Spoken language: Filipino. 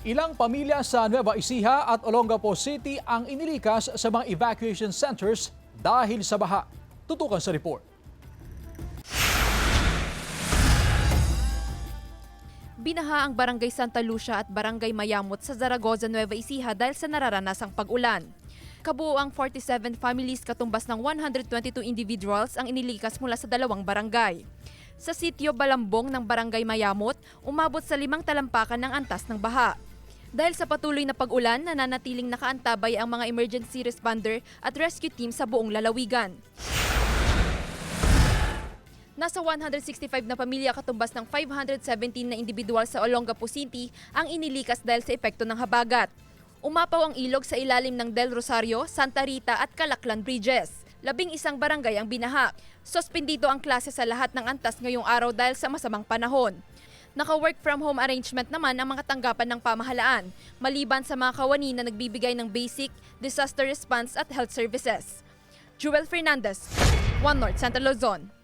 Ilang pamilya sa Nueva Ecija at Olongapo City ang inilikas sa mga evacuation centers dahil sa baha. Tutukan sa report. Binaha ang Barangay Santa Lucia at Barangay Mayamot sa Zaragoza, Nueva Ecija dahil sa nararanasang pag-ulan. Kabuo ang 47 families katumbas ng 122 individuals ang inilikas mula sa dalawang barangay. Sa sitio Balambong ng Barangay Mayamot, umabot sa 5 talampakan ng antas ng baha. Dahil sa patuloy na pag-ulan, nananatiling nakaantabay ang mga emergency responder at rescue team sa buong lalawigan. Nasa 165 na pamilya katumbas ng 517 na individual sa Olongapo City ang inilikas dahil sa epekto ng habagat. Umapaw ang ilog sa ilalim ng Del Rosario, Santa Rita at Calaklan Bridges. 11 barangay ang binaha. Suspendido ang klase sa lahat ng antas ngayong araw dahil sa masamang panahon. Naka-work from home arrangement naman ang mga tanggapan ng pamahalaan, maliban sa mga kawani na nagbibigay ng basic, disaster response at health services. Jewel Fernandez, One North Central Luzon.